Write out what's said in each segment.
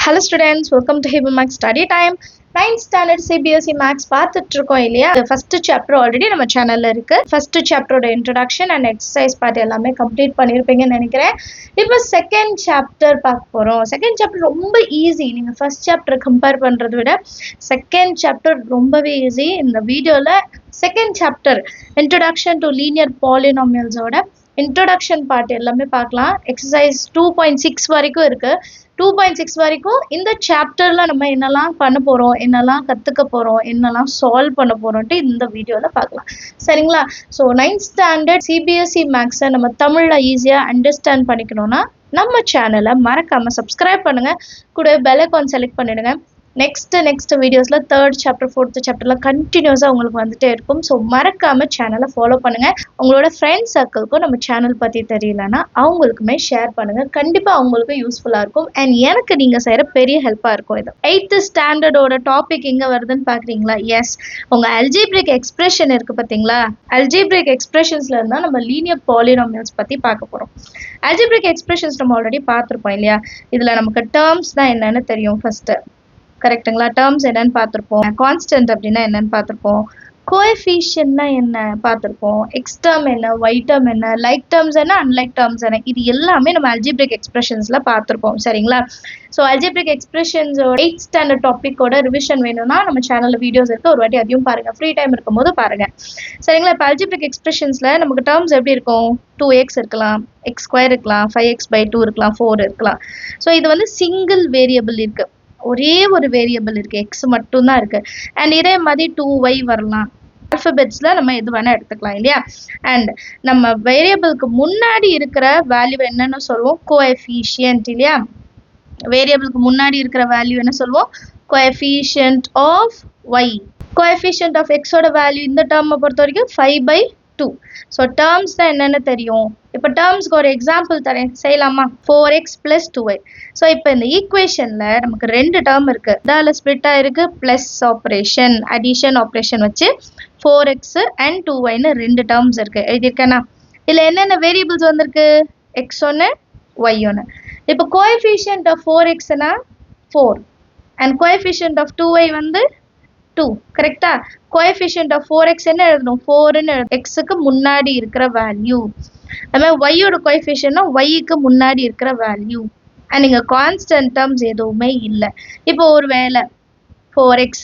Hello students, welcome to Hebrew Max Study Time. 9th standard CBSE Max பார்த்துட்டு இருக்கோம் இல்லையா? First chapter already நம்ம சேனல்ல இருக்கு. ஃபர்ஸ்ட் சாப்டரோட இன்ட்ரோடக்ஷன் அண்ட் எக்ஸசைஸ் பார்ட் எல்லாமே கம்ப்ளீட் பண்ணிருப்பீங்கன்னு நினைக்கிறேன். இப்போ செகண்ட் சாப்டர் பார்க்க போறோம். செகண்ட் சாப்டர் ரொம்ப ஈஸி. நீங்க ஃபர்ஸ்ட் சாப்டர் கம்பேர் பண்றதை விட செகண்ட் சாப்டர் ரொம்பவே ஈஸி. இந்த வீடியோல second chapter introduction to linear பாலினாமியல்ஸோட இன்ட்ரோடக்ஷன் பார்ட் எல்லாமே பார்க்கலாம். எக்ஸசைஸ் 2.6 வரைக்கும் இருக்கு. 2.6 வரைக்கும் இந்த சாப்டர்ல நம்ம என்னெல்லாம் பண்ண போறோம், என்னெல்லாம் கத்துக்க போறோம், என்னெல்லாம் சால்வ் பண்ண போறோம்ட்டு இந்த வீடியோல பார்க்கலாம். சரிங்களா? ஸோ 9th ஸ்டாண்டர்ட் சிபிஎஸ்இ மேக்ஸை நம்ம தமிழ்ல ஈஸியா அண்டர்ஸ்டாண்ட் பண்ணிக்கணும்னா நம்ம சேனலை மறக்காம சப்ஸ்கிரைப் பண்ணுங்க, கூட பெல் ஐகான் செலக்ட் பண்ணிடுங்க. நெக்ஸ்ட் வீடியோஸ்ல 3rd சாப்டர் 4th சாப்டர்ல கண்டினியூஸா உங்களுக்கு வந்துட்டே இருக்கும். ஸோ மறக்காம சேனலை ஃபாலோ பண்ணுங்க. உங்களோட ஃப்ரெண்ட்ஸ் சர்க்கிள்க்கும் நம்ம சேனல் பத்தி தெரியலன்னா அவங்களுக்குமே ஷேர் பண்ணுங்க. கண்டிப்பா அவங்களுக்கும் யூஸ்ஃபுல்லா இருக்கும் அண்ட் எனக்கு நீங்க செய்யற பெரிய ஹெல்ப்பா இருக்கும். இது 8th ஸ்டாண்டர்டோட டாபிக் எங்க வருதுன்னு பாக்குறீங்களா? எஸ், உங்க அல்ஜிப்ரிக் எக்ஸ்பிரஷன் இருக்கு பாத்தீங்களா? அல்ஜிப்ரிக் எக்ஸ்பிரஷன்ஸ்ல இருந்தா நம்ம லீனியர் பாலினாமியல்ஸ் பத்தி பார்க்க போறோம். அல்ஜிப்ரிக் எக்ஸ்பிரஷன்ஸ் நம்ம ஆல்ரெடி பார்த்திருப்போம் இல்லையா? இதுல நமக்கு டேர்ம்ஸ் தான் என்னன்னு தெரியும். ஃபர்ஸ்ட் கரெக்டுங்களா? டேர்ம்ஸ் என்னன்னு பார்த்துருப்போம். கான்ஸ்டன்ட் அப்படின்னா என்னன்னு பார்த்துருப்போம். கோஎஃபிஷியன்ட்னா என்ன பார்த்துருப்போம். எக்ஸ் டேர்ம் என்ன, ஒய் டேர்ம் என்ன, லைக் டேர்ம்ஸ் என்ன, அன்லைக் டேர்ம்ஸ் என்ன, இது எல்லாமே நம்ம அல்ஜிப்ரிக் எக்ஸ்பிரஷன்ஸ்ல பார்த்துருப்போம். சரிங்களா? So algebraic expressions 8th standard டாபிக்கோட ரிவிஷன் வேணும்னா நம்ம சேனல்ல வீடியோஸ் இருக்கு, ஒரு வாட்டி அதையும் பாருங்க. ஃப்ரீ டைம் இருக்கும்போது பாருங்க. சரிங்களா? இப்போ அல்ஜிப்ரிக் எக்ஸ்பிரஷன்ஸ்ல நமக்கு டேர்ம்ஸ் எப்படி இருக்கும்? 2x இருக்கலாம், எக்ஸ் ஸ்கொயர் இருக்கலாம், 5x/2 இருக்கலாம், 4 இருக்கலாம். ஸோ இது வந்து சிங்கிள் வேரியபிள் இருக்கு, ஒரே ஒரு வேரியபிள் இருக்கு, எக்ஸ் மட்டும் தான் இருக்கு. அண்ட் இதே மாதிரி 2y வரலாம். ஆல்பபெட்ஸ்ல நம்ம எது வேணா எடுத்துக்கலாம் இல்லையா? அண்ட் நம்ம வேரியபிளுக்கு முன்னாடி இருக்கிற வேல்யூ என்னன்னு சொல்லுவோம்? கோஎஃபிஷியன்ட் இல்லையா? வேரியபிளுக்கு முன்னாடி இருக்கிற வேல்யூ என்ன சொல்லுவோம்? Coefficient of y. Coefficient of எக்ஸோட வேல்யூ இந்த டேர்மை பொறுத்த வரைக்கும் 5/2. ஸோ டேர்ம்ஸ் தான் என்னென்னு தெரியும். இப்போ டேர்ம்ஸ்க்கு ஒரு எக்ஸாம்பிள் தரேன், செய்யலாமா? 4x + 2y. ஸோ இப்போ இந்த ஈக்குவேஷன்ல நமக்கு 2 டேர்ம் இருக்கு, இதால ஸ்பிளிட் ஆயிருக்கு. பிளஸ் ஆப்ரேஷன், அடிஷன் ஆப்ரேஷன் வச்சு 4x அண்ட் 2yன்னு 2 டேர்ம்ஸ் இருக்கு. எழுதியிருக்கேனா? இதுல என்னென்ன வேரியபிள்ஸ் வந்திருக்கு? x ஒன்று, y ஒன்று. இப்போ கோஎஃபிஷியன்ட் ஆஃப் 4xனா 4 அண்ட் கோஎஃபிஷியன்ட் ஆஃப் 2y வந்து 2. கரெக்டா? கோஎஃபிஷியன்ட் ஆஃப் 4x என்ன எழுதணும்? 4ன்னு எக்ஸுக்கு முன்னாடி இருக்கிற வேல்யூ. அது மாதிரி ஒய்யோட கோஎஃபிஷியன்ட்னா ஒய்க்கு முன்னாடி இருக்கிற வேல்யூ. அண்ட் இங்க கான்ஸ்டன்ட் டேர்ம்ஸ் எதுவுமே இல்லை. இப்போ ஒரு வேளை 4x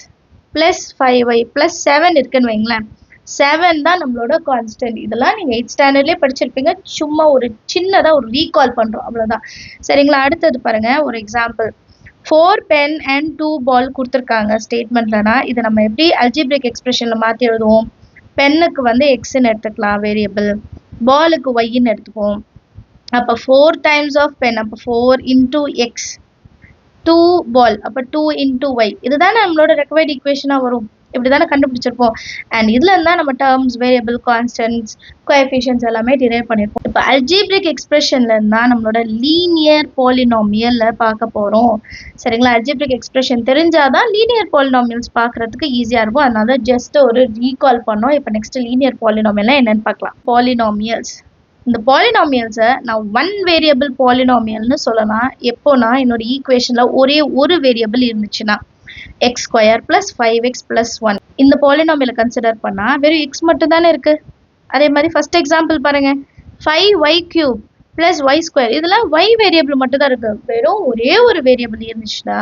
+ 5y + 7 இருக்குன்னு வைங்களேன். 7 தான் நம்மளோட கான்ஸ்டன்ட். இதெல்லாம் நீங்க 8th ஸ்டாண்டர்ட்லேயே படிச்சிருப்பீங்க. சும்மா ஒரு சின்னதா ஒரு ரீகால் பண்றோம், அவ்வளவுதான். சரிங்களா? அடுத்தது பாருங்க, ஒரு எக்ஸாம்பிள். 4 பென் அண்ட் 2 பால் கொடுத்துருக்காங்க ஸ்டேட்மெண்ட்லனா, இதை நம்ம எப்படி அல்ஜிப்ரிக் எக்ஸ்பிரஷன்ல மாற்றி எழுதுவோம்? பென்னுக்கு வந்து எக்ஸ்ன்னு எடுத்துக்கலாம் வேரியபிள், பாலுக்கு ஒய்ன்னு எடுத்துப்போம். அப்போ 4 டைம்ஸ் ஆஃப் பென், அப்போ 4 × x, 2 பால், அப்போ 2 × y. இதுதானே நம்மளோட ரெக்வயர்ட் ஈக்குவேஷனாக வரும். இப்படி தானே கண்டுபிடிச்சிருப்போம். அண்ட் இதுல இருந்தா நம்ம டேர்ம்ஸ், வேரியபிள், கான்ஸ்டன்ட்ஸ், கோஎஃபிஷியன்ட்ஸ் எல்லாமே டிரைவ் பண்ணிருப்போம். இப்போ அல்ஜிப்ரிக் எக்ஸ்பிரஷன்ல இருந்தா நம்மளோட லீனியர் பாலினாமியல்ல பார்க்க போறோம். சரிங்களா? அல்ஜிப்ரிக் எக்ஸ்பிரஷன் தெரிஞ்சாதான் லீனியர் பாலினாமியல்ஸ் பார்க்கறதுக்கு ஈஸியா இருக்கும். அதனால ஜஸ்ட் ஒரு ரீகால் பண்ணோம். இப்போ நெக்ஸ்ட் லீனியர் பாலினாமியல்னா என்னன்னு பார்க்கலாம். பாலினாமியல்ஸ், இந்த பாலினாமியல்ஸை நான் 1 வேரியபிள் பாலினாமியல்னு சொல்லலாம். எப்போனா என்னோட ஈக்குவேஷன்ல ஒரே ஒரு வேரியபிள் இருந்துச்சுன்னா, x² + 5x + 1. இந்த பாலினாமியலை கன்சிடர் பண்ணா வெறும் x மட்டும் தானே இருக்கு. அதே மாதிரி ஃபர்ஸ்ட் எக்ஸாம்பிள் பாருங்க, 5y³ + y². இதெல்லாம் y வேரியபிள் மட்டும் தான் இருக்கு. வெறும் ஒரே ஒரு வேரியபிள் இருந்துச்சுன்னா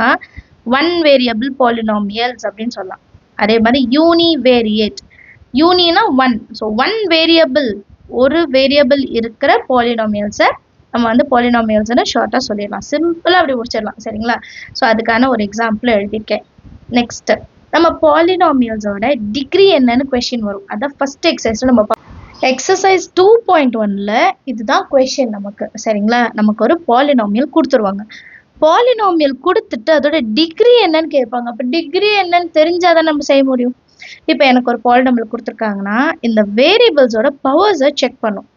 1 வேரியபிள் பாலினாமியல்ஸ் அப்படின்னு சொல்லலாம். அதே மாதிரி யூனிவேரியேட், யூனினா 1. ஸோ 1 வேரியபிள், ஒரு வேரியபிள் இருக்கிற பாலினாமியல்ஸை நம்ம வந்து பாலினாமியல்ஸ்னு ஷார்ட்டாக சொல்லிடலாம். சிம்பிளாக அப்படி முடிச்சிடலாம். சரிங்களா? ஸோ அதுக்கான ஒரு எக்ஸாம்பிள் எழுதியிருக்கேன். நெக்ஸ்ட், நம்ம பாலினாமியல்ஸோட டிகிரி என்னன்னு கொஸ்டின் வரும். அதான் ஃபர்ஸ்ட் எக்ஸசைஸ்ல நம்ம எக்ஸசைஸ் 2.1ல இதுதான் கொஸ்டின் நமக்கு. சரிங்களா? நமக்கு ஒரு பாலினாமியல் கொடுத்துருவாங்க. பாலினாமியல் கொடுத்துட்டு அதோட டிகிரி என்னன்னு கேட்பாங்க. அப்போ டிகிரி என்னன்னு தெரிஞ்சாதான் நம்ம செய்ய முடியும். இப்போ எனக்கு ஒரு பாலினாமியல் கொடுத்துருக்காங்கன்னா இந்த வேரியபிள்ஸோட பவர்ஸை செக் பண்ணும்.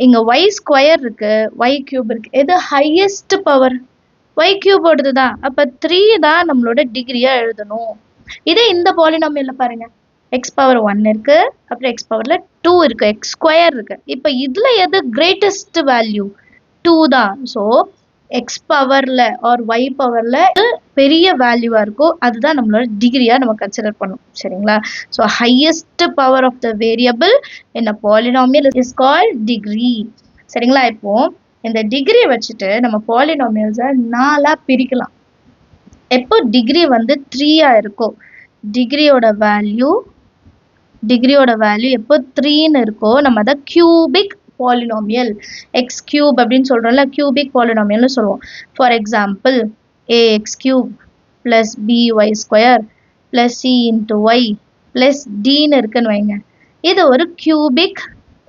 இங்க y² இருக்கு, y³ இருக்கு. எது ஹையஸ்ட் பவர்? y³ ஓடுது தான். அப்ப 3 தான் நம்மளோட டிகிரியா எழுதணும். இதே இந்த பாலினாமியல்ல பாருங்க, x⁻1 இருக்கு, அப்புறம் x⁻2 இருக்கு, x² இருக்கு. இப்ப இதுல எது கிரேட்டஸ்ட் வேல்யூ? 2 தான். ஸோ எக்ஸ் பவர்ல ஆர் ஒய் பவர்ல பெரிய வேல்யூவா இருக்கோ அதுதான் நம்மளோட டிகிரியா நம்ம கன்சிடர் பண்ணோம். சரிங்களா? So highest power of the variable in a polynomial is called degree. சரிங்களா? இப்போ இந்த டிகிரி வச்சுட்டு நம்ம பாலினாமியல்ஸை 4ஆ பிரிக்கலாம். எப்போ டிகிரி வந்து 3ஆ இருக்கோ டிகிரியோட வேல்யூ எப்போ 3ன்னு இருக்கோ நம்ம அதை கியூபிக் பாலினாமியல் எக்ஸ் கியூப் அப்படின்னு சொல்றோம்ல, கியூபிக் பாலினாமியல்னு சொல்லுவோம். For example a x cube plus b y square plus c into y plus டின்னு இருக்குன்னு வைங்க. இது ஒரு கியூபிக்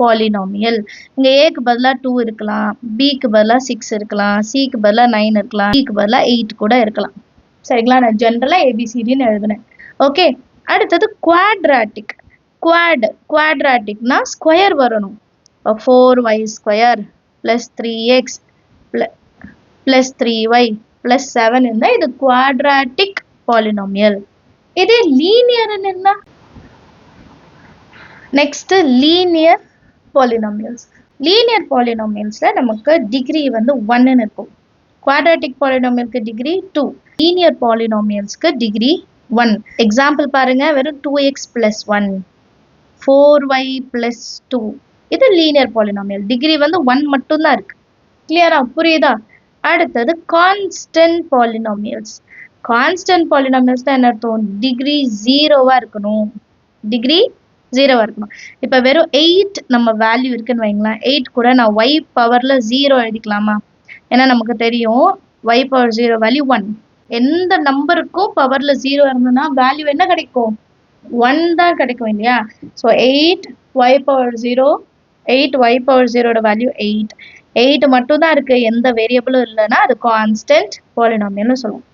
பாலினாமியல். இங்க ஏக்கு பதிலாக 2 இருக்கலாம், பிக்கு பதிலாக 6 இருக்கலாம், சிக்கு பதிலாக 9 இருக்கலாம், டிக்கு பதிலாக 8 கூட இருக்கலாம். சரிங்களா? நான் ஜென்ரலாக ஏபிசிடின்னு எழுதுனேன். ஓகே, அடுத்தது குவாட்ராட்டிக். குவாட்ராட்டிக்னா ஸ்கொயர் வரணும். 4y square plus 3x plus 3y plus 7 இருந்தால் இது குவாட்ராட்டிக் பாலினாமியல். இதே லீனியர் என்ன? Next linear polynomials. லீனியர் பாலினாமியல்ஸ்ல நமக்கு டிகிரி வந்து 1ன்னு இருக்கும். குவாட்ராட்டிக் பாலினாமியலுக்கு டிகிரி 2, லீனியர் பாலினாமியல்ஸ்க்கு டிகிரி 1. எக்ஸாம்பிள் பாருங்க, வெறும் 2x பிளஸ் 1, 4y பிளஸ் 2. இது லீனியர் பாலினாமியல். டிகிரி வந்து 1 மட்டும்தான் இருக்கு. கிளியரா? புரியுதா? அடுத்தது கான்ஸ்டன்ட் பாலினாமியல்ஸ். கான்ஸ்டன்ட் பாலினாமியல்ஸ் தான் என்ன அர்த்தம்? டிகிரி 0வா இருக்கணும். டிகிரி 0வா இருக்கணும். இப்போ வெறும் 8 நம்ம வேல்யூ இருக்குன்னு வைங்களேன். 8 கூட நான் y பவர்ல 0 எழுதிக்கலாமா? ஏன்னா நமக்கு தெரியும் y பவர் 0 வேல்யூ 1. எந்த நம்பருக்கும் பவர்ல 0 இருந்ததுன்னா வேல்யூ என்ன கிடைக்கும்? 1 தான் கிடைக்கும் இல்லையா? So 8y power 0, 8y power 0ஓட வேல்யூ 8. 8 மட்டும் தான் இருக்கு, எந்த வேரியபிளும் இல்லைன்னா அது கான்ஸ்டன்ட் பாலினாமியல்னு சொல்லுவோம்.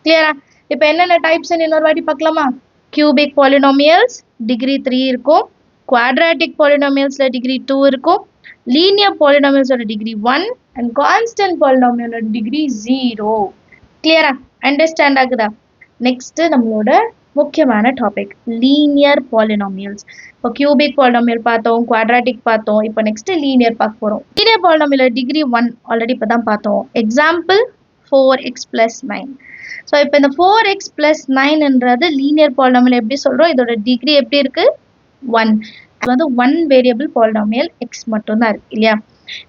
கிளியரா? இப்போ என்னென்ன டைப்ஸ் இன்னொரு வாட்டி பார்க்கலாமா? கியூபிக் பாலினாமியல்ஸ் டிகிரி 3 இருக்கும், குவாட்ராட்டிக் பாலினாமியல்ஸ்ல டிகிரி 2 இருக்கும், லீனியர் பாலினாமியல்ஸோட டிகிரி 1 அண்ட் கான்ஸ்டன்ட் பாலினாமியலோட டிகிரி 0. கிளியரா? அண்டர்ஸ்டாண்ட் ஆகுதா? நெக்ஸ்ட் நம்மளோட முக்கியமான டாபிக் லீனியர் பாலினாமியல்ஸ். இப்போ கியூபிக் பாலினாமியல் பார்த்தோம், குவாட்ராட்டிக் பார்த்தோம், இப்போ நெக்ஸ்ட் லீனியர் பார்க்க போறோம். லீனியர் பாலினாமியல் டிகிரி 1 ஆல்ரெடி இப்போ தான் பார்த்தோம். Example 4x plus 9. ஸோ இப்போ இந்த 4x பிளஸ் 9ன்றது லீனியர் பாலினாமியல் எப்படி சொல்றோம்? இதோட டிகிரி எப்படி இருக்கு? 1. இது வந்து 1 வேரியபிள் பாலினாமியல் எக்ஸ் மட்டும் தான் இருக்கு இல்லையா?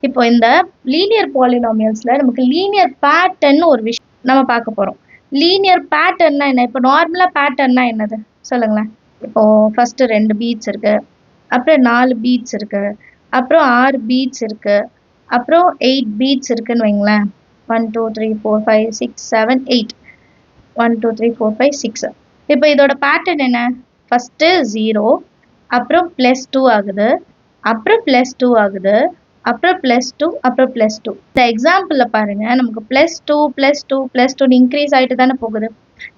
இப்போ இந்த லீனியர் பாலினாமியல்ஸ்ல நமக்கு லீனியர் பேட்டர்ன் ஒரு விஷயம் நம்ம பார்க்க போறோம். லீனியர் பேட்டர்ன்னா என்ன? இப்போ நார்மலா பேட்டர்ன்னா என்னது சொல்லுங்களேன். இப்போ ஃபர்ஸ்ட் 2 பீட்ஸ் இருக்கு, அப்புறம் 4 பீட்ஸ் இருக்கு, அப்புறம் 6 பீட்ஸ் இருக்கு, அப்புறம் 8 பீட்ஸ் இருக்குன்னு வைங்களேன். 1 2 3 4 5 6 7 8. 1 2 3 4 5 6. இப்போ இதோட பேட்டர்ன் என்ன? ஃபர்ஸ்ட் 0, அப்புறம் பிளஸ் 2 ஆகுது, அப்புறம் பிளஸ் 2 ஆகுது, அப்புறம் பிளஸ் 2, அப்புறம் பிளஸ் 2. இந்த எக்ஸாம்பிள்ல பாருங்க, நமக்கு பிளஸ் 2 பிளஸ் 2 பிளஸ் 2 இன்க்ரீஸ் ஆகிட்டு தானே போகுது.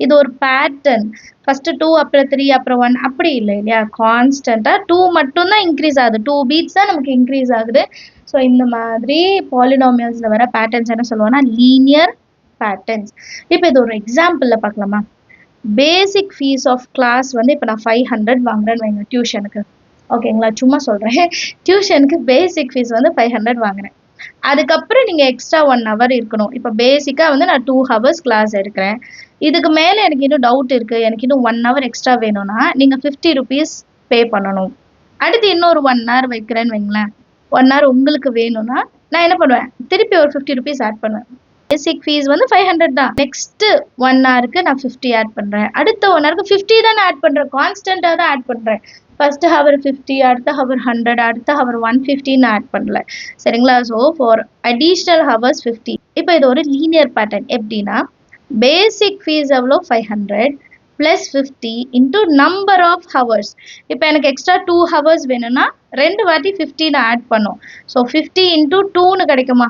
இது ஒரு பேட்டர்ன். ஃபர்ஸ்ட் 2, அப்புறம் 3, அப்புறம் 1 அப்படி இல்லை இல்லையா? கான்ஸ்டன்டா 2 மட்டும் தான் இன்க்ரீஸ் ஆகுது. 2 பீட்ஸ் தான் நமக்கு இன்க்ரீஸ் ஆகுது. ஸோ இந்த மாதிரி பாலினாமியல்ஸ்ல வர பேட்டர்ன்ஸ் என்ன சொல்லுவோம்னா லீனியர் பேட்டர்ன்ஸ். இப்போ இது ஒரு எக்ஸாம்பிள்ல பார்க்கலாமா? பேசிக் ஃபீஸ் ஆஃப் கிளாஸ் வந்து இப்போ நான் 500 வாங்குறேன்னு வைங்க டியூஷனுக்கு. ஓகேங்களா? சும்மா சொல்றேன். டியூஷனுக்கு பேசிக் ஃபீஸ் வந்து 500 வாங்குறேன். அதுக்கப்புறம் நீங்க எக்ஸ்ட்ரா 1 hour இருக்கணும். இப்போ பேசிக்கா வந்து நான் 2 hours கிளாஸ் எடுக்கிறேன். இதுக்கு மேல எனக்கு இன்னும் டவுட் இருக்கு, எனக்கு இன்னும் 1 hour எக்ஸ்ட்ரா வேணும்னா நீங்க 50 rupees பே பண்ணணும். அடுத்து இன்னொரு 1 hour வைக்கிறேன்னு வைங்களேன். 1 hour உங்களுக்கு வேணும்னா நான் என்ன பண்ணுவேன்? திருப்பி ஒரு 50 rupees ஆட் பண்ணுவேன். பேசிக் ஃபீஸ் வந்து 500 தான். நெக்ஸ்ட் 1 hourக்கு நான் 50 ஆட் பண்றேன். அடுத்த 1 hourக்கு 50 தான் ஆட் பண்றேன். கான்ஸ்டன்டா தான் ஆட் பண்றேன். ஃபர்ஸ்ட் ஹவர் 50, அடுத்த ஹவர் 100, அடுத்த ஹவர் 150 ஆட் பண்ணல. சரிங்களா? So for additional hours 50. இப்போ இது ஒரு லீனியர் பேட்டர்ன். எப்படின்னா பேசிக் ஃபீஸ் எவ்வளோ 500 plus 50 into number of hours. இப்போ எனக்கு எக்ஸ்ட்ரா 2 hours வேணும்னா 2 வாட்டி 50 ஆட் பண்ணும். ஸோ 50 இன்டூ 2ன்னு கிடைக்குமா?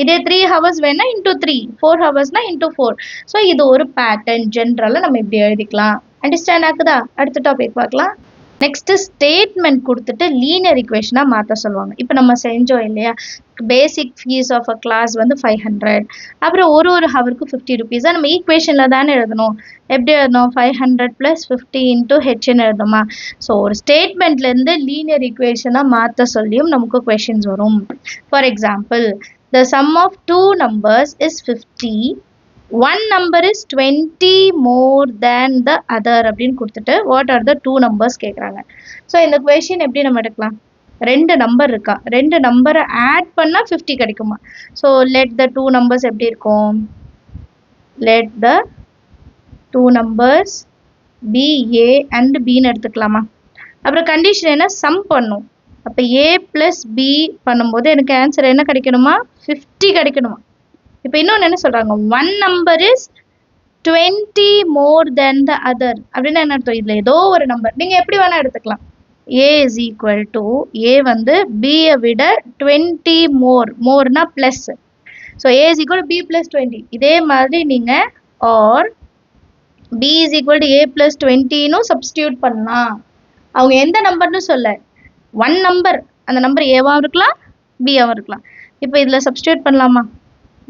இதே 3 hours வேணா இன்டூ 3, 4 hoursனா இன்டூ 4. ஸோ இது ஒரு பேட்டர்ன். ஜென்ரலாக நம்ம இப்படி எழுதிக்கலாம். அண்டர்ஸ்டாண்ட் ஆகுதா? அடுத்த டாபிக் பார்க்கலாம். நெக்ஸ்ட் ஸ்டேட்மெண்ட் கொடுத்துட்டு லீனியர் இக்குவேஷனா மாற்ற சொல்லுவாங்க. இப்போ நம்ம செஞ்சோம் இல்லையா? பேசிக் ஃபீஸ் ஆஃப் அ கிளாஸ் வந்து 500, அப்புறம் ஒரு ஹவருக்கு 50 rupees. நம்ம ஈக்குவேஷன்ல தானே எழுதணும். எப்படி எழுதணும்? 500 பிளஸ் 50 இன்டூ ஹெச்ன்னு எழுதுமா? ஸோ ஒரு ஸ்டேட்மெண்ட்ல இருந்து லீனியர் இக்குவேஷனா மாற்ற சொல்லியும் நமக்கு கொஷின்ஸ் வரும். For example The sum of two numbers is 50. One number is 20 more than the other அப்படின்னு கொடுத்துட்டு what are the two numbers கேட்குறாங்க. ஸோ இந்த கொஷின் எப்படி நம்ம எடுக்கலாம்? ரெண்டு நம்பர் இருக்கா, ரெண்டு நம்பரை ஆட் பண்ணால் 50 கிடைக்குமா? So let the two numbers எப்படி இருக்கும்? Let the two numbers b a and பின்னு எடுத்துக்கலாமா? அப்புறம் கண்டிஷன் என்ன? சம் பண்ணும். அப்போ ஏ ப்ளஸ் பி பண்ணும்போது எனக்கு ஆன்சர் என்ன கிடைக்கணுமா? 50 கிடைக்கணுமா? இப்போ இன்னொன்று என்ன சொல்கிறாங்க? One number is 20 more then the other அப்படின்னு என்ன அர்த்தம்? இதில் ஏதோ ஒரு நம்பர் நீங்கள் எப்படி வேணால் எடுத்துக்கலாம். A is equal to a வந்து பியை விட 20 மோர்னா plus. So a is equal to b plus 20. இதே மாதிரி நீங்கள் or b is equal to a plus 20ன்னு சப்ஸ்டியூட் பண்ணலாம். அவங்க எந்த நம்பர்னு சொல்ல, ஒன் நம்பர், அந்த நம்பர் ஏவாகவும் இருக்கலாம் பியாகவும் இருக்கலாம். இப்போ இதில் சப்ஸ்டியூட் பண்ணலாமா?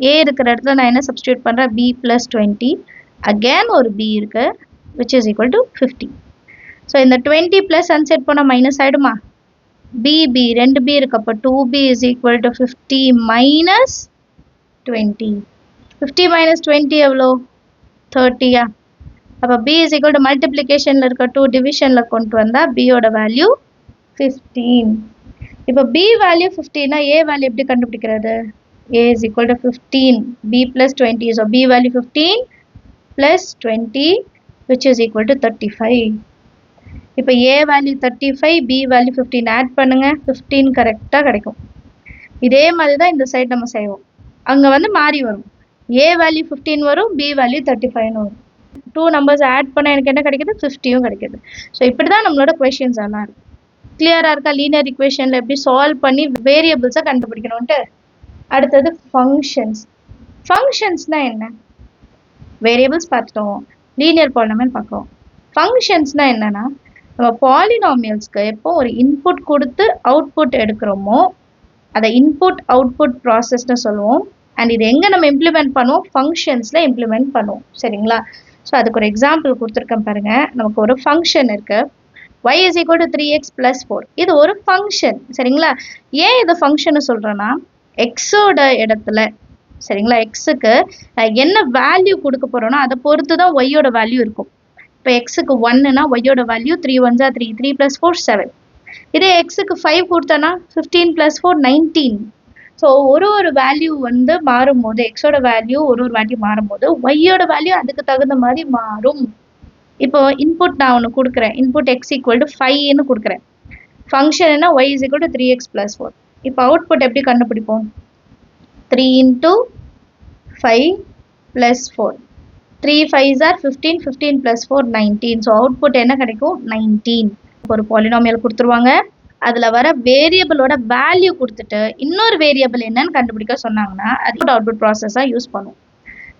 ஏ இருக்கிற இடத்துல நான் என்ன சப்ஸ்டியூட் பண்ணுறேன்? B plus 20. அகேன் ஒரு பி இருக்கு which is equal to 50. So இந்த 20 ப்ளஸ் அன்செட் போனால் மைனஸ் ஆகிடுமா? பி ரெண்டு பி இருக்கு. அப்போ 2b is equal to 50 minus 20. 50 minus 20 எவ்வளோ? 30யா? அப்போ b இஸ் ஈக்குவல் டு மல்டிப்ளிகேஷனில் இருக்க 2 டிவிஷனில் கொண்டு வந்தால் பியோட வேல்யூ 15. இப்போ b வேல்யூ 15னா a வேல்யூ எப்படி கண்டுபிடிக்கிறது? a is equal to 15 b plus 20. So b value 15 plus 20 which is equal to 35. இப்போ a value 35 b value 15 add பண்ணுங்க, 15 கரெக்டாக கிடைக்கும். இதே மாதிரி தான் இந்த சைடு நம்ம செய்வோம். அங்கே வந்து மாறி வரும். a value 15 வரும், b value 35 வரும். டூ நம்பர்ஸ் ஆட் பண்ண எனக்கு என்ன கிடைக்குது? 50யும் கிடைக்குது. ஸோ இப்படி தான் நம்மளோட கொஷின்ஸ் எல்லாம் இருக்கும். கிளியராக இருக்கா? லீனியர் இக்குவேஷனில் எப்படி சால்வ் பண்ணி வேரியபிள்ஸை கண்டுபிடிக்கணும்ட்டு. அடுத்தது ஃபங்க்ஷன்ஸ். ஃபங்க்ஷன்ஸ்னால் என்ன? வேரியபிள்ஸ் பார்த்துட்டோம், லீனியர் பாலினாமியல் பார்க்குறோம். ஃபங்க்ஷன்ஸ்னால் என்னென்னா, நம்ம பாலினாமியல்ஸ்க்கு எப்போ ஒரு இன்புட் கொடுத்து அவுட்புட் எடுக்கிறோமோ அதை இன்புட் அவுட்புட் ப்ராசஸ்ன்னு சொல்லுவோம். அண்ட் இது எங்கே நம்ம இம்ப்ளிமெண்ட் பண்ணுவோம்? ஃபங்க்ஷன்ஸில் இம்ப்ளிமெண்ட் பண்ணுவோம். சரிங்களா? ஸோ அதுக்கு ஒரு எக்ஸாம்பிள் கொடுத்துருக்கேன் பாருங்கள். நமக்கு ஒரு ஃபங்க்ஷன் இருக்குது, y is equal to 3x plus 4. இது ஒரு ஃபங்க்ஷன். சரிங்களா? ஏன் இது ஃபங்க்ஷன்னு சொல்கிறேன்னா, எக்ஸோட இடத்துல, சரிங்களா, எக்ஸுக்கு என்ன வேல்யூ கொடுக்க போகிறோன்னா அதை பொறுத்து தான் ஒய்யோட வேல்யூ இருக்கும். இப்போ எக்ஸுக்கு 1னா ஒய்யோட வேல்யூ 3 1 3, 3 + 4 7. இதே எக்ஸுக்கு 5 கொடுத்தோன்னா 15 + 4 19. ஸோ ஒரு வேல்யூ வந்து மாறும்போது, எக்ஸோட வேல்யூ ஒரு வேல்யூ மாறும்போது ஒய்யோட வேல்யூ அதுக்கு தகுந்த மாதிரி மாறும். இப்போ இன்புட் நான் ஒன்று கொடுக்குறேன், இன்புட் எக்ஸ் ஈக்குவல் டு 5ன்னு கொடுக்குறேன். ஃபங்க்ஷன் என்ன? y is equal to 3x plus 4. இப்போ அவுட்புட் எப்படி கண்டுபிடிப்போம்? 3 into 5 plus 4. 3 5s are 15, 15 plus 4 19. So output என்ன கிடைக்கும்? 19. ஒரு பாலினாமியல் கொடுத்துருவாங்க, அதில் வர வேரியபிளோட வேல்யூ கொடுத்துட்டு இன்னொரு வேரியபிள் என்னன்னு கண்டுபிடிக்க சொன்னாங்கன்னா அது அவுட்புட் ப்ராசஸாக யூஸ் பண்ணுவோம்.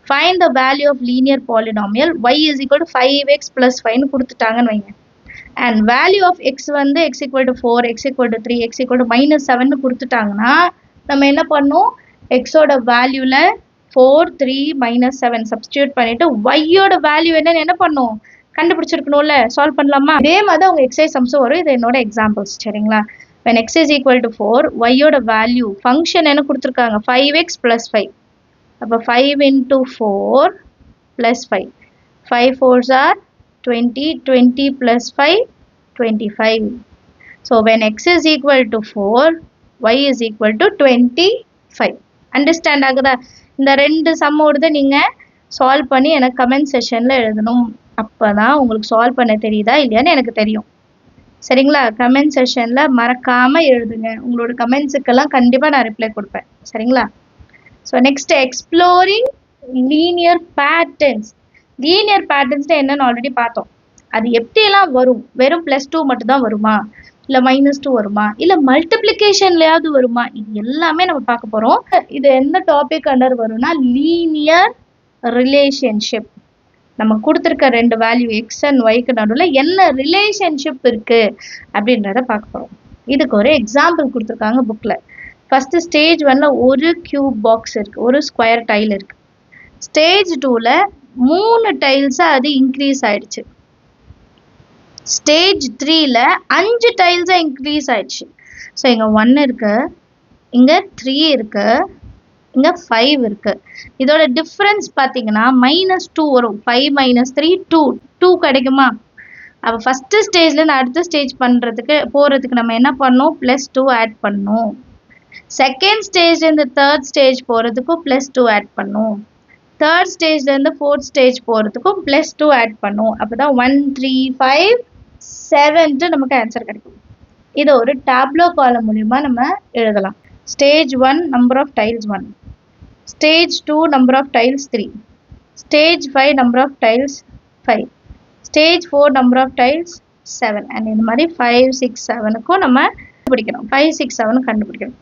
Find the value of linear polynomial y is equal to 5x plus 5 கொடுத்துட்டாங்கன்னு வைங்க. And value of x வந்து x equal to 4, x equal to 3, x equal to -7 கொடுத்துட்டாங்கன்னா நம்ம என்ன பண்ணோம்? xோட வேல்யூவில் 4, 3, -7 சப்ஸ்டியூட் பண்ணிட்டு yயோட வேல்யூ என்னன்னு என்ன பண்ணோம்? கண்டுபிடிச்சிருக்கணும்ல. சால்வ் பண்ணலாமா? இதே மாதிரி அவங்க எக்ஸைஸ் சம்ஸும் வரும். இது என்னோட எக்ஸாம்பிள்ஸ். சரிங்களா? when x is equal to 4, yயோட வேல்யூ ஃபங்க்ஷன் என்ன கொடுத்துருக்காங்க? 5x plus 5. அப்போ 5 into 4 plus 5. 5 4s are 20, 20 plus 5, 25. So when x is equal to 4, y is equal to 25. Understand ஆகுதா? இந்த ரெண்டு சம்மோடு நீங்கள் சால்வ் பண்ணி எனக்கு கமெண்ட் செஷனில் எழுதணும். அப்போ தான் உங்களுக்கு சால்வ் பண்ண தெரியுதா இல்லையான்னு எனக்கு தெரியும். சரிங்களா? கமெண்ட் செஷனில் மறக்காமல் எழுதுங்க. உங்களோட கமெண்ட்ஸுக்கெல்லாம் கண்டிப்பாக நான் ரிப்ளை கொடுப்பேன். சரிங்களா? So next exploring linear patterns. Linear பேட்டர்ன்ஸ்னா என்னன்னு ஆல்ரெடி பார்த்தோம். அது எப்படியெல்லாம் வரும்? வெறும் +2 மட்டும் தான் வருமா, இல்லை -2 வருமா, இல்லை மல்டிப்ளிகேஷன்லையாவது வருமா? இது எல்லாமே நம்ம பார்க்க போகிறோம். இது எந்த டாபிக் அண்டர் வரும்னா லீனியர் ரிலேஷன்ஷிப். நம்ம கொடுத்துருக்க ரெண்டு வேல்யூ எக்ஸ் அண்ட் ஒய்க்கு நடுவில் என்ன ரிலேஷன்ஷிப் இருக்குது அப்படின்றத பார்க்க போகிறோம். இதுக்கு ஒரு எக்ஸாம்பிள் கொடுத்துருக்காங்க புக்கில். ஃபஸ்ட்டு ஸ்டேஜ் 1ல் ஒரு கியூப் பாக்ஸ் இருக்குது, ஒரு ஸ்கொயர் டைல் இருக்குது. ஸ்டேஜ் 2ல் 3 டைல்ஸாக அது இன்க்ரீஸ் ஆகிடுச்சு. ஸ்டேஜ் 3ல் 5 டைல்ஸாக இன்க்ரீஸ் ஆகிடுச்சு. ஸோ இங்கே 1 இருக்குது, இங்கே 3 இருக்குது, இங்க 5 இருக்கு. இதோட டிஃபரன்ஸ் பாத்தீங்கன்னா -2 வரும். 5 - 3 2 கிடைக்குமா? அப்ப ஃபர்ஸ்ட் ஸ்டேஜ்ல இருந்து அடுத்த ஸ்டேஜ் போறதுக்கு நம்ம என்ன பண்ணணும்? +2 ஆட் பண்ணணும். செகண்ட் ஸ்டேஜ்ல இருந்து தேர்ட் ஸ்டேஜ் போறதுக்கும் +2 ஆட் பண்ணணும். தேர்ட் ஸ்டேஜ்ல இருந்து ஃபோர்த் ஸ்டேஜ் போறதுக்கும் +2 ஆட் பண்ணும். அப்பதான் 1 3 5 7 நமக்கு ஆன்சர் கிடைக்கும். இதை ஒரு டேப்லோ காலம் மூலியமா நம்ம எழுதலாம். Stage 1 number of tiles 1, stage 2 number of tiles 3, stage 5 number of tiles 5, stage 4 number of tiles 7. And இந்த மாதிரி 5 6 7க்கும் நம்ம கண்டுபிடிக்கணும். 5 6 7 கண்டுபிடிக்கணும்.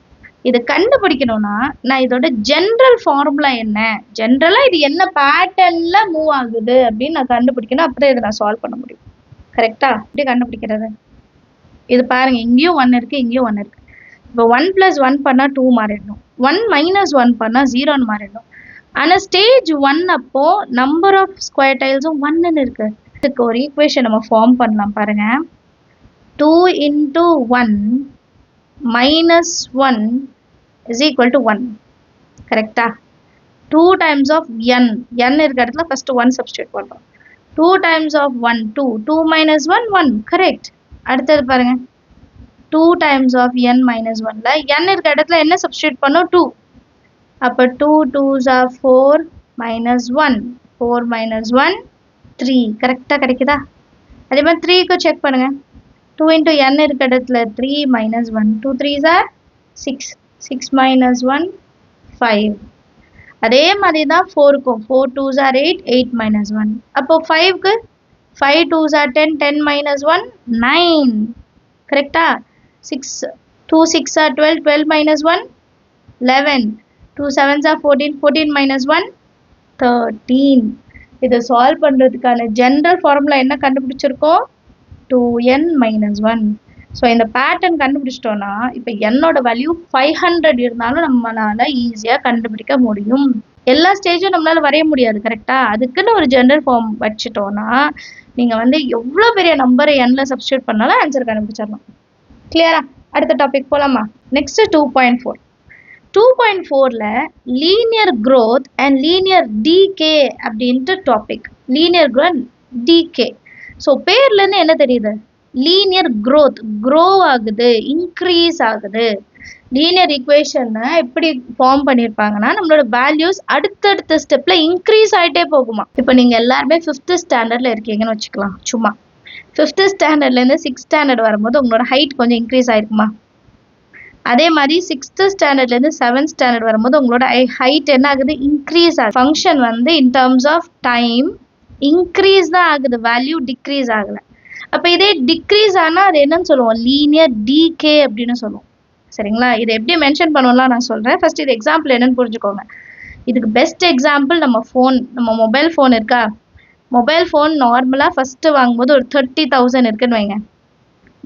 இது கண்டுபிடிக்கணும்னா நான் இதோட ஜென்ரல் ஃபார்முலா என்ன, ஜென்ரலா இது என்ன பேட்டர்ன்ல மூவ் ஆகுது அப்படின்னு நான் கண்டுபிடிக்கணும். அப்பதான் இதை நான் சால்வ் பண்ண முடியும். கரெக்டா? எப்படி கண்டுபிடிக்கிறது? இது பாருங்க, இங்கேயும் 1 இருக்கு, இங்கேயும் 1 இருக்கு. இப்போ 1 + 1 பண்ணா 2 மாறிடணும். 1 - 1 பண்ணா 0 மாறிடணும். ஆனா ஸ்டேஜ் 1 அப்போ நம்பர் ஆஃப் ஸ்கொயர் டைல்ஸும் 1 இருக்கு. இதுக்கு ஒரு ஈக்குவேஷன் நம்ம ஃபார்ம் பண்ணலாம் பாருங்க. 2 × 1 - 1 is equal to 1. கரெக்டா? 2 times of n இருக்க இடத்துல ஃபர்ஸ்ட் 1 சப்ஸ்டிட்யூட் பண்றோம். 2 times of 1 2, 2 - 1 1. கரெக்ட். அடுத்தது பாருங்க, 2 times of n - 1ல n இருக்க இடத்துல என்ன சப்ஸ்டிட்யூட் பண்ணோம்? 2. அப்ப 2 2s are 4 - 1, 4 - 1 3. கரெக்டா கிடைக்குதா? அதே மாதிரி 3க்கு செக் பண்ணுங்க. 2 × n இருக்க இடத்துல 3 - 1, 2 3s are 6, 6 - 1 5. அதே மாதிரி தான் 4க்கும் 4 2s are 8, 8 - 1. அப்போ 5க்கு 5 2s are 10, 10 - 1 9. கரெக்டா? 6 2 6 are 12, 12 - 1 11, 2 7s are 14, 14 - 1 13. இதை சால்வ் பண்றதுக்கான ஜெனரல் ஃபார்முலா என்ன கண்டுபிடிச்சிருக்கோம்? 2n - 1. ஸோ இந்த பேட்டர்ன் கண்டுபிடிச்சிட்டோம்னா இப்போ என்னோட வேல்யூ 500 இருந்தாலும் நம்மளால ஈஸியா கண்டுபிடிக்க முடியும். எல்லா ஸ்டேஜும் நம்மளால வரைய முடியாது. கரெக்டா? அதுக்குன்னு ஒரு ஜெனரல் ஃபார்ம் வச்சுட்டோம்னா நீங்க எவ்வளவு பெரிய நம்பரை nல சப்ஸ்டிட்யூட் பண்ணாலும் ஆன்சர் கண்டுபிடிச்சிடலாம். கிளியரா? அடுத்த டாபிக் போலாமா? நெக்ஸ்ட் 2.4. 2.4ல linear growth and linear decay அப்படின்ட்டு டாபிக். Linear growth, decay. ஸோ பேர்ல இருந்து என்ன தெரியுது? லீனியர் growth, grow ஆகுது, இன்க்ரீஸ் ஆகுது. லீனியர் ஈக்குவேஷனை எப்படி ஃபார்ம் பண்ணியிருப்பாங்கன்னா நம்மளோட வேல்யூஸ் அடுத்தடுத்த ஸ்டெப்ல இன்க்ரீஸ் ஆகிட்டே போகுமா. இப்போ நீங்க எல்லாருமே 5th ஸ்டாண்டர்ட்ல இருக்கீங்கன்னு வச்சுக்கலாம். சும்மா 5th ஸ்டாண்டர்ட்லேருந்து 6th ஸ்டாண்டர்ட் வரும்போது உங்களோட ஹைட் கொஞ்சம் இன்க்ரீஸ் ஆயிருக்குமா? அதே மாதிரி 6th ஸ்டாண்டர்ட்லேருந்து 7th ஸ்டாண்டர்ட் வரும்போது உங்களோட ஹைட் என்ன ஆகுது? இன்க்ரீஸ் ஆகுது. Function in terms of time increase தான் ஆகுது, வேல்யூ டிக்ரீஸ் ஆகல. அப்போ இதே டிக்ரீஸ் ஆனால் அது என்னன்னு சொல்லுவோம்? லீனியர் டீகே அப்படின்னு சொல்லுவோம். சரிங்களா? இதை எப்படி மென்ஷன் பண்ணுவோம்லாம் நான் சொல்கிறேன். ஃபர்ஸ்ட் இது எக்ஸாம்பிள் என்னன்னு புரிஞ்சுக்கோங்க. இதுக்கு பெஸ்ட் எக்ஸாம்பிள் நம்ம மொபைல் ஃபோன் இருக்கா? மொபைல் ஃபோன் நார்மலாக ஃபஸ்ட்டு வாங்கும்போது ஒரு 30,000 இருக்குன்னு வைங்க.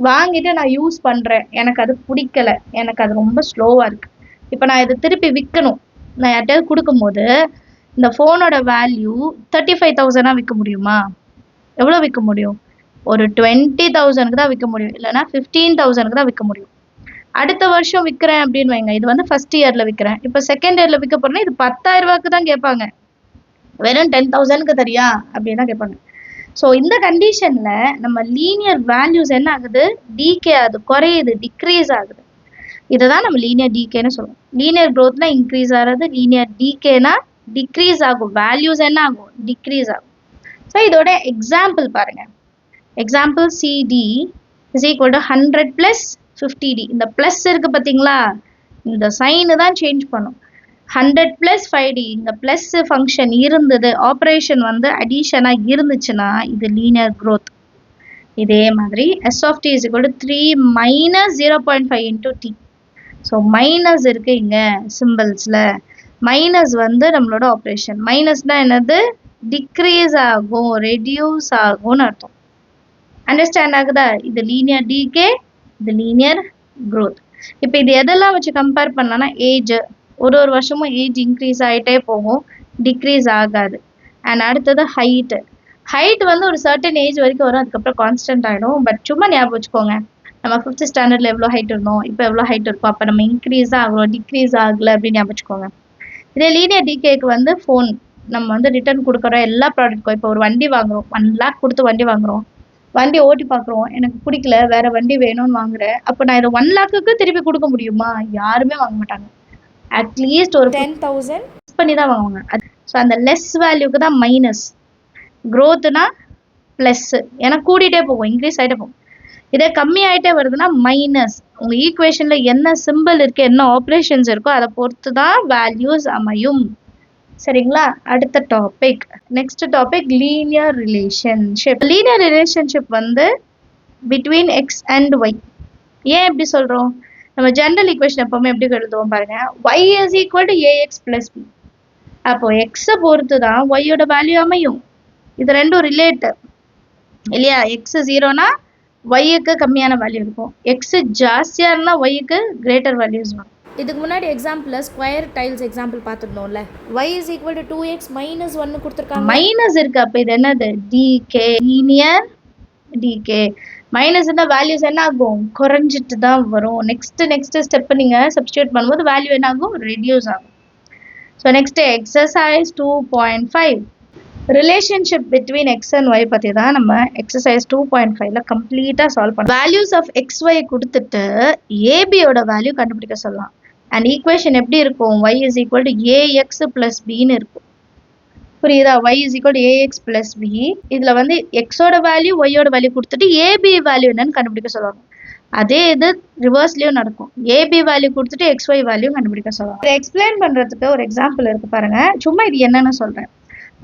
வாங்கிட்டு நான் யூஸ் பண்ணுறேன், எனக்கு அது பிடிக்கல, எனக்கு அது ரொம்ப ஸ்லோவாக இருக்குது. இப்போ நான் இதை திருப்பி விற்கணும், நான் யார்கிட்டயாவது கொடுக்கும்போது இந்த ஃபோனோட வேல்யூ 35,000 விற்க முடியுமா? எவ்வளோ விற்க முடியும்? ஒரு 20,000க்கு தான் விற்க முடியும், இல்லைனா 15,000க்கு தான் விற்க முடியும். அடுத்த வருஷம் விற்கிறேன் அப்படின்னு வைங்க. இது ஃபர்ஸ்ட் இயர்ல விற்கிறேன், இப்போ செகண்ட் இயர்ல விற்க போறேன்னா இது 10,000 ரூபாய்க்கு தான் கேட்பாங்க. வெறும் 10,000க்கு தரியா அப்படின்னு தான் கேட்பாங்க. ஸோ இந்த கண்டிஷன்ல நம்ம லீனியர் வேல்யூஸ் என்ன ஆகுது? டீகே ஆகுது, குறையுது, டிக்ரீஸ் ஆகுது. இதை தான் நம்ம லீனியர் டீகேன்னு சொல்லுவோம். லீனியர் க்ரோத்னா இன்க்ரீஸ் ஆகிறது, லீனியர் டீகேனா டிக்ரீஸ் ஆகும், வேல்யூஸ் என்ன ஆகும்? டிக்ரீஸ் ஆகும். ஸோ இதோட எக்ஸாம்பிள் பாருங்க. Example Ct is equal to 100 + 50d. இந்த பிளஸ் இருக்கு பார்த்தீங்களா? இந்த சைனு தான் சேஞ்ச் பண்ணும். 100 + 5d, இந்த பிளஸ் ஃபங்க்ஷன் இருந்தது, ஆப்ரேஷன் அடிஷனாக இருந்துச்சுன்னா இது லீனியர் growth. இதே மாதிரி s of t is equal to 3 - 0.5 × t. So minus இருக்கு இங்க சிம்பிள்ஸ்ல. மைனஸ் நம்மளோட ஆப்ரேஷன். மைனஸ்னா என்னது? டிக்ரீஸ் ஆகும், ரெடியூஸ் ஆகும்னு அர்த்தம். அண்டர்ஸ்டாண்ட் ஆகுதா? இது லீனியர் டீகே, இது லீனியர் growth. இப்போ இது எதெல்லாம் வச்சு கம்பேர் பண்ணலாம்னா ஏஜ். ஒரு வருஷமும் ஏஜ் இன்க்ரீஸ் ஆகிட்டே போகும், டிக்ரீஸ் ஆகாது. அண்ட் அடுத்தது ஹைட்டு. ஹைட் ஒரு சர்டன் ஏஜ் வரைக்கும் வரும், அதுக்கப்புறம் கான்ஸ்டன்ட் ஆகிடும். பட் சும்மா ஞாபகம் வச்சுக்கோங்க, நம்ம 5th ஸ்டாண்டர்ட்ல எவ்வளோ ஹைட் இருந்தோம், இப்போ எவ்வளோ ஹைட் இருக்கும், அப்போ நம்ம இன்க்ரீஸ் தான் ஆகணும், டிக்ரீஸ் ஆகலை அப்படின்னு ஞாபகம் வச்சுக்கோங்க. இதே லீனியர் டிகேக்கு வந்து ஃபோன் நம்ம வந்து ரிட்டர்ன் கொடுக்குறோம் எல்லா ப்ராடக்ட்க்கும். இப்போ ஒரு வண்டி வாங்குறோம், 1 lakh கொடுத்து வண்டி வாங்குறோம், வண்டி ஓட்டி பார்க்குறோம், எனக்கு பிடிக்கல வேற வண்டி வேணும்னு வாங்குறேன். அப்போ நான் இதை 1 lakhக்கு திருப்பி கொடுக்க முடியுமா? யாருமே வாங்க மாட்டாங்க. அட்லீஸ்ட் ஒரு 10,000 பண்ணி தான் வாங்குவாங்க. ஸோ அந்த லெஸ் வேல்யூக்கு தான் மைனஸ். க்ரோத்துனா ப்ளஸ், ஏன்னா கூடிட்டே போகும், இன்க்ரீஸ் ஆகிட்டே போகும். இதே கம்மி ஆகிட்டே வருதுன்னா மைனஸ். உங்கள் ஈக்குவேஷனில் என்ன சிம்பிள் இருக்குது, என்ன ஆப்ரேஷன்ஸ் இருக்கோ அதை பொறுத்து தான் வேல்யூஸ் அமையும். சரிங்களா? அடுத்த topic, next topic linear relationship. Linear relationship வந்து பிட்வீன் எக்ஸ் அண்ட் ஒய். ஏன் எப்படி சொல்கிறோம்? நம்ம ஜெனரல் ஈக்குவேஷன் எப்பவுமே எப்படி எழுதுவோம் பாருங்க, y is equal to ax plus b. அப்போ எக்ஸை பொறுத்து தான் ஒய்யோட வேல்யூ அமையும். இது ரெண்டும் ரிலேட் இல்லையா? எக்ஸ் 0னா ஒய்க்கு கம்மியான வேல்யூ இருக்கும், எக்ஸ் ஜாஸ்தியாக இருந்தால் ஒய்க்கு கிரேட்டர் வேல்யூஸ் வரும். இதுக்கு முன்னாடி எக்ஸாம்பிளில் ஸ்கொயர் டைல்ஸ் எக்ஸாம்பிள் பார்த்துருந்தோம்ல, y is equal to 2x minus 1 கொடுத்துருக்காங்க. மைனஸ் இருக்கு, அப்போ இது என்னது? Decay, linear decay. மைனஸ் இருந்தால் வேல்யூஸ் என்ன ஆகும்? குறைஞ்சிட்டு தான் வரும். நெக்ஸ்ட் ஸ்டெப் நீங்கள் சப்ஸ்டியூட் பண்ணும்போது வேல்யூ என்ன ஆகும்? ரெடியூஸ் ஆகும். So next exercise 2.5 relationship between X and Y பற்றி தான் நம்ம எக்ஸசைஸ் 2.5ல கம்ப்ளீட்டாக சால்வ் பண்ணோம். வேல்யூஸ் ஆஃப் எக்ஸ் ஒய் கொடுத்துட்டு ஏபியோட வேல்யூ கண்டுபிடிக்க சொல்லலாம். அண்ட் ஈக்குவேஷன் எப்படி இருக்கும்? y is equal to ax plus bன்னு இருக்கும். புரியுதா? y is equal to ax plus b. இதில் வந்து எக்ஸோட வேல்யூ ஒய்யோட வேல்யூ கொடுத்துட்டு ஏபி வேல்யூ என்னன்னு கண்டுபிடிக்க சொல்லுவாங்க. அதே இது ரிவர்ஸ்லயும் நடக்கும். ஏபி வேல்யூ கொடுத்துட்டு எக்ஸ் ஒய் வேல்யூ கண்டுபிடிக்க சொல்லுவாங்க. இதை எக்ஸ்பிளைன் பண்ணுறதுக்கு ஒரு எக்ஸாம்பிள் இருக்கு பாருங்க. சும்மா இது என்னன்னு சொல்கிறேன்.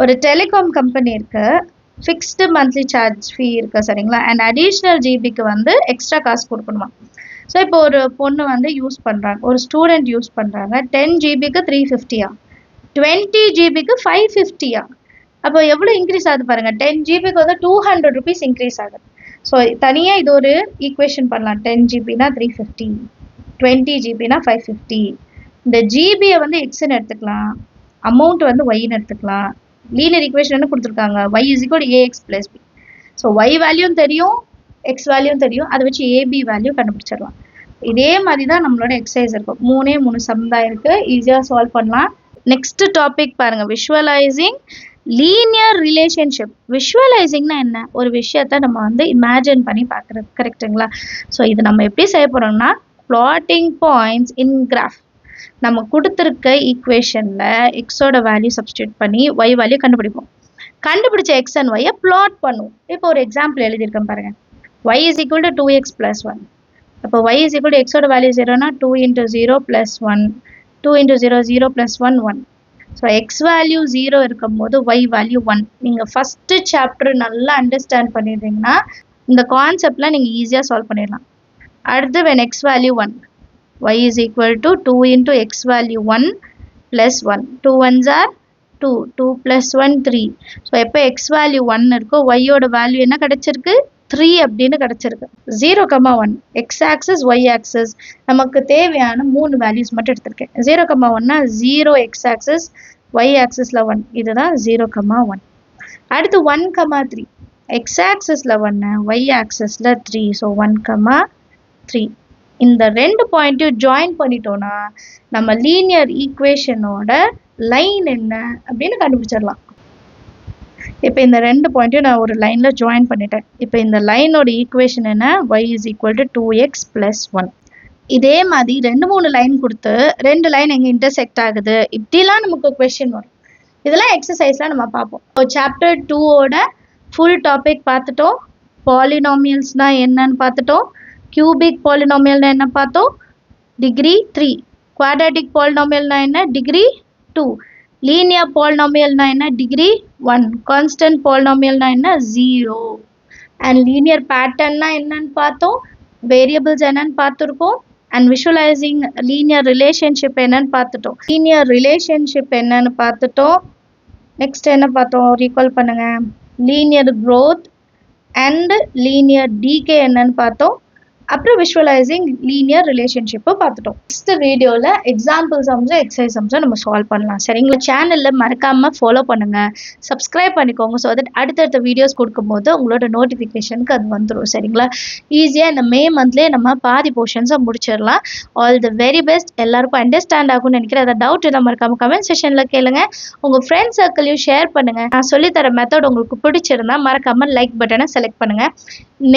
ஒரு டெலிகாம் கம்பெனி இருக்கு, ஃபிக்ஸ்டு மந்த்லி சார்ஜ் ஃபீ இருக்கு, சரிங்களா? அண்ட் அடிஷ்னல் ஜிபிக்கு வந்து எக்ஸ்ட்ரா காசு கொடுக்கணுமா. ஸோ இப்போ ஒரு பொண்ணு வந்து யூஸ் பண்ணுறாங்க, ஒரு ஸ்டூடெண்ட் யூஸ் பண்ணுறாங்க, 10 ஜிபிக்கு 350, 20 ஜிபிக்கு 550. அப்போ எவ்வளோ இன்க்ரீஸ் ஆகுது பாருங்க. 10 ஜிபிக்கு வந்து 200 rupees இன்க்ரீஸ் ஆகுது. ஸோ தனியாக இது ஒரு ஈக்குவேஷன் பண்ணலாம். 10 ஜிபினா 350, 20 ஜிபினா 550. இந்த ஜிபியை வந்து எக்ஸ்ன்னு எடுத்துக்கலாம், அமௌண்ட் வந்து ஒய்ன்னு எடுத்துக்கலாம். லீனியர் ஈக்குவேஷன் என்ன கொடுத்துருக்காங்க? y is equal to ax plus b. So y வேல்யூவும் தெரியும், எக்ஸ் வேல்யூவும் தெரியும், அதை வச்சு ஏபி வேல்யூ கண்டுபிடிச்சிடலாம். இதே மாதிரி தான் நம்மளோட எக்ஸசைஸ் இருக்கும். 3 சம் தான் இருக்கு, ஈஸியாக சால்வ் பண்ணலாம். நெக்ஸ்ட் டாபிக் பாருங்க, விஷுவலைசிங் லீனியர் ரிலேஷன்ஷிப். விஷுவலைசிங்னா என்ன? ஒரு விஷயத்த நம்ம வந்து இமேஜின் பண்ணி பார்க்குறது, கரெக்டுங்களா? ஸோ இது நம்ம எப்படி செய்ய போறோம்னா, பிளாட்டிங் பாயிண்ட்ஸ் இன் கிராஃப். நம்ம கொடுத்துருக்க ஈக்குவேஷனில் எக்ஸோட வேல்யூ சப்ஸ்டியூட் பண்ணி ஒய் வேல்யூ கண்டுபிடிப்போம். கண்டுபிடிச்ச எக்ஸ் அண்ட் ஒய்யை பிளாட் பண்ணுவோம். இப்போ ஒரு எக்ஸாம்பிள் எழுதியிருக்கேன் பாருங்க. y is equal to 2x plus 1. அப்போ y is equal to எக்ஸோட value 0னா 2 into 0 plus 1, 2 into 0 0 plus 1 1. So X value 0 இருக்கும் போது ஒய் வேல்யூ 1. நீங்கள் ஃபஸ்ட்டு சாப்டர் நல்லா அண்டர்ஸ்டாண்ட் பண்ணிடுறீங்கன்னா இந்த கான்செப்ட்லாம் நீங்கள் ஈஸியாக சால்வ் பண்ணிடலாம். அடுத்து when x value 1, y is equal to 2 into x value 1 plus 1. 2 ones are 2, 2 plus 1 3. So எப்போ x value 1 இருக்கோ ஒய்யோட வேல்யூ என்ன கிடச்சிருக்கு? 3 அப்படின்னு கிடச்சிருக்கு. 0,1 x ஆக்சஸ் ஒய் ஆக்சஸ் நமக்கு தேவையான 3 வேல்யூஸ் மட்டும் எடுத்திருக்கேன். 0,1னா 0 x ஆக்சஸ் ஒய் ஆக்சஸில் 1, இதுதான் 0,1. அடுத்து 1,3 x ஆக்சஸில் 1, ஒய் ஆக்சஸில் 3, ஸோ 1,3. இந்த ரெண்டு பாயிண்ட்டையும் ஜாயின் பண்ணிட்டோம்னா நம்ம லீனியர் ஈக்குவேஷனோட லைன் என்ன அப்படின்னு கண்டுபிடிச்சிடலாம். இப்போ இந்த ரெண்டு பாயிண்ட்டையும் நான் ஒரு லைனில் ஜாயின் பண்ணிட்டேன். இப்போ இந்த லைனோட ஈக்குவேஷன் என்ன? y is equal to 2x plus 1. இதே மாதிரி 2-3 லைன் கொடுத்து 2 லைன் எங்கே இன்டர்செக்ட் ஆகுது, இப்படிலாம் நமக்கு கொஸ்டின் வரும். இதெல்லாம் எக்ஸசைஸ்லாம் நம்ம பார்ப்போம். சாப்டர் 2ஓட ஃபுல் டாபிக் பார்த்துட்டோம். பாலினாமியல்ஸ்னால் என்னன்னு பார்த்துட்டோம். கியூபிக் பாலினாமியல்னா என்ன பார்த்தோம்? டிகிரி 3. குவாட்ராட்டிக் பாலினாமியல்னா என்ன? டிகிரி 2. லீனியர் பாலினாமியல்னா என்ன? டிகிரி 1. கான்ஸ்டன்ட் பாலினாமியல்னா என்ன? 0. அண்ட் லீனியர் பேட்டர்ன்னா என்னன்னு பார்த்தோம். வேரியபிள்ஸ் என்னன்னு பார்த்துருக்கோம். அண்ட் விஷுவலைசிங் லீனியர் ரிலேஷன்ஷிப் என்னன்னு பார்த்துட்டோம். லீனியர் ரிலேஷன்ஷிப் என்னன்னு பார்த்துட்டோம். நெக்ஸ்ட் என்ன பார்த்தோம்? ரீகால் பண்ணுங்க. Linear growth and linear decay என்னன்னு பார்த்தோம். அப்புறம் விஷுவலைசிங் லீனியர் ரிலேஷன்ஷிப்பை பார்த்துட்டோம். நெக்ஸ்ட் வீடியோவில் எக்ஸாம்பிள் சம்ஸும் எக்ஸசைஸ் சம்ஸும் நம்ம சால்வ் பண்ணலாம். சரிங்களா? சேனலில் மறக்காமல் ஃபாலோ பண்ணுங்கள், சப்ஸ்கிரைப் பண்ணிக்கோங்க. ஸோ தட் அடுத்தடுத்த வீடியோஸ் கொடுக்கும்போது உங்களோட நோட்டிஃபிகேஷனுக்கு அது வந்துடும். சரிங்களா? ஈஸியாக இந்த மே மந்த்லேயே நம்ம பாதி போர்ஷன்ஸை முடிச்சிடலாம். All the very best. எல்லாருக்கும் அண்டர்ஸ்டாண்ட் ஆகும்னு நினைக்கிறேன். அதை டவுட் இருந்தால் மறக்காமல் கமெண்ட் செக்ஷனில் கேளுங்க. உங்கள் ஃப்ரெண்ட்ஸ் சர்க்கிளையும் ஷேர் பண்ணுங்கள். நான் சொல்லித்தர மெத்தட் உங்களுக்கு பிடிச்சிருந்தா மறக்காமல் லைக் பட்டனை செலக்ட் பண்ணுங்கள்.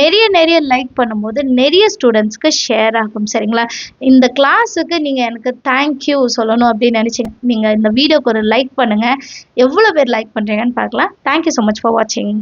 நிறைய லைக் பண்ணும்போது நிறைய ஸ்டூடெண்ட்ஸ்க்கு ஷேர் ஆகும். சரிங்களா? இந்த கிளாஸுக்கு நீங்கள் எனக்கு தேங்க்யூ சொல்லணும் அப்படின்னு நினச்சிங்க, நீங்கள் இந்த வீடியோக்கு ஒரு லைக் பண்ணுங்கள். எவ்வளோ பேர் லைக் பண்ணுறீங்கன்னு பார்க்கலாம். தேங்க்யூ ஸோ மச் ஃபார் வாட்சிங்.